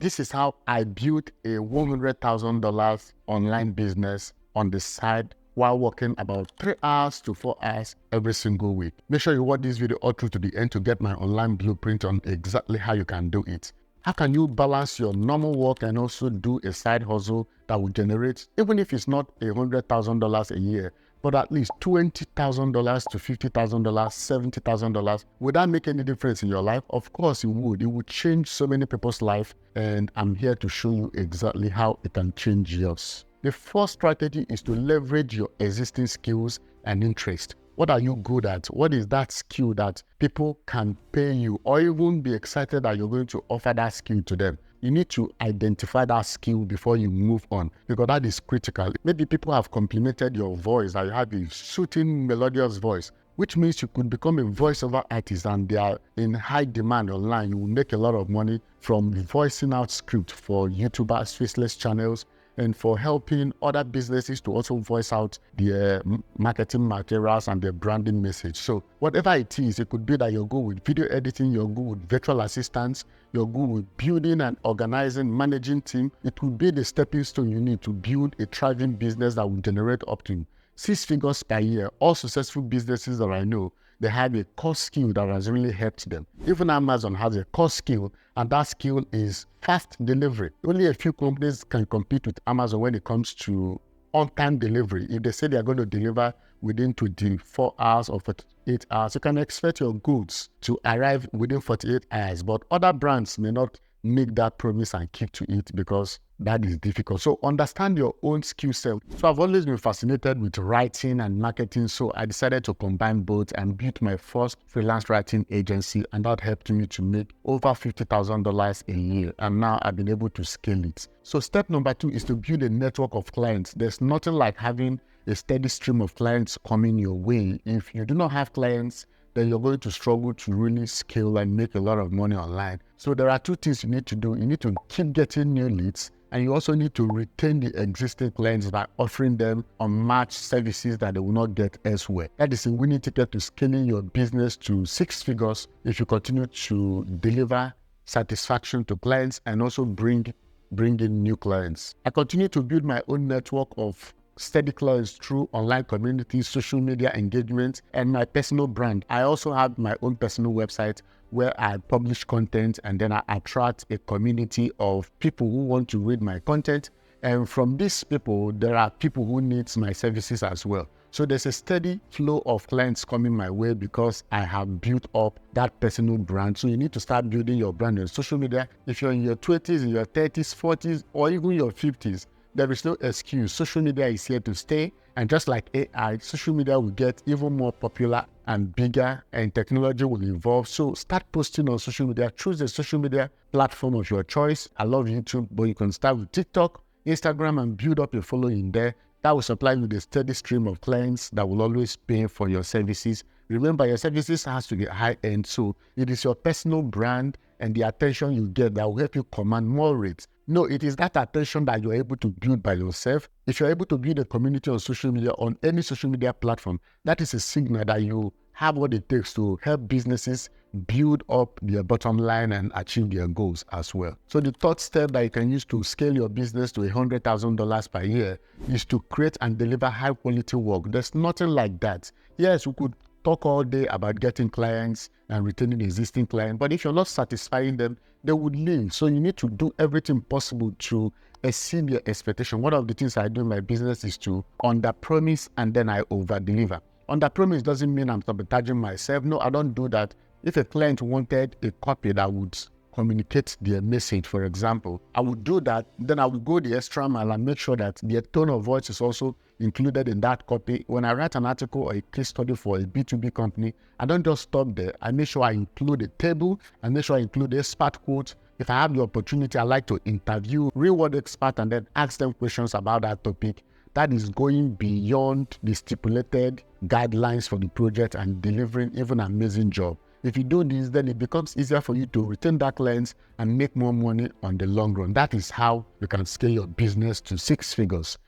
This is how I built a $100,000 online business on the side while working about 3 hours to 4 hours every single week. Make sure you watch this video all through to the end to get my online blueprint on exactly how you can do it. How can you balance your normal work and also do a side hustle that will generate, even if it's not $100,000 a year, but at least $20,000 to $50,000, $70,000? Would that make any difference in your life? Of course it would. It would change so many people's life, and I'm here to show you exactly how it can change yours. The first strategy is to leverage your existing skills and interest. What are you good at? What is that skill that people can pay you or even be excited that you're going to offer that skill to them? You need to identify that skill before you move on, because that is critical. Maybe people have complimented your voice, that you have a soothing, melodious voice, which means you could become a voiceover artist, and they are in high demand online. You will make a lot of money from voicing out script for YouTubers, faceless channels, and for helping other businesses to also voice out their marketing materials and their branding message. So whatever it is, it could be that you're good with video editing, you're good with virtual assistants, you're good with building and organizing, managing team. It could be the stepping stone you need to build a thriving business that will generate up to 6 figures per year. All successful businesses that I know, they have a core skill that has really helped them. Even Amazon has a core skill, and that skill is fast delivery. Only a few companies can compete with Amazon when it comes to on-time delivery. If they say they are going to deliver within 24 hours or 48 hours, you can expect your goods to arrive within 48 hours. But other brands may not make that promise and keep to it because that is difficult. So understand your own skill set. So I've always been fascinated with writing and marketing, so I decided to combine both and built my first freelance writing agency, and that helped me to make over $50,000 a year, and now I've been able to scale it. So step number 2 is to build a network of clients. There's nothing like having a steady stream of clients coming your way. If you do not have clients, then you're going to struggle to really scale and make a lot of money online. So there are 2 things you need to do. You need to keep getting new leads, and you also need to retain the existing clients by offering them unmatched services that they will not get elsewhere. That is a winning ticket to scaling your business to 6 figures if you continue to deliver satisfaction to clients and also bring in new clients. I continue to build my own network of steady clients through online communities, social media engagement, and my personal brand. I also have my own personal website where I publish content, and then I attract a community of people who want to read my content. And from these people, there are people who need my services as well. So there's a steady flow of clients coming my way because I have built up that personal brand. So you need to start building your brand on social media. If you're in your 20s, in your 30s, 40s, or even your 50s, there is no excuse. Social media is here to stay. And just like AI, social media will get even more popular and bigger, and technology will evolve. So start posting on social media. Choose a social media platform of your choice. I love YouTube, but you can start with TikTok, Instagram, and build up your following there. That will supply you with a steady stream of clients that will always pay for your services. Remember, your services has to be high-end, so it is your personal brand and the attention you get that will help you command more rates. No, it is that attention that you're able to build by yourself. If you're able to build a community on social media, on any social media platform, that is a signal that you have what it takes to help businesses build up their bottom line and achieve their goals as well. So the third step that you can use to scale your business to $100,000 per year is to create and deliver high quality work. There's nothing like that. Yes, we could talk all day about getting clients and retaining existing clients, but if you're not satisfying them, they would leave. So you need to do everything possible to exceed your expectation. One of the things I do in my business is to under-promise and then I over-deliver. Under-promise doesn't mean I'm sabotaging myself. No, I don't do that. If a client wanted a copy that would communicate their message, for example, I would do that. Then I would go the extra mile and make sure that their tone of voice is also included in that copy. When I write an article or a case study for a B2B company, I don't just stop there. I make sure I include a table. I make sure I include expert quotes. If I have the opportunity, I like to interview real-world experts and then ask them questions about that topic. That is going beyond the stipulated guidelines for the project and delivering even an amazing job. If you do this, then it becomes easier for you to retain that clients and make more money on the long run. That is how you can scale your business to 6 figures.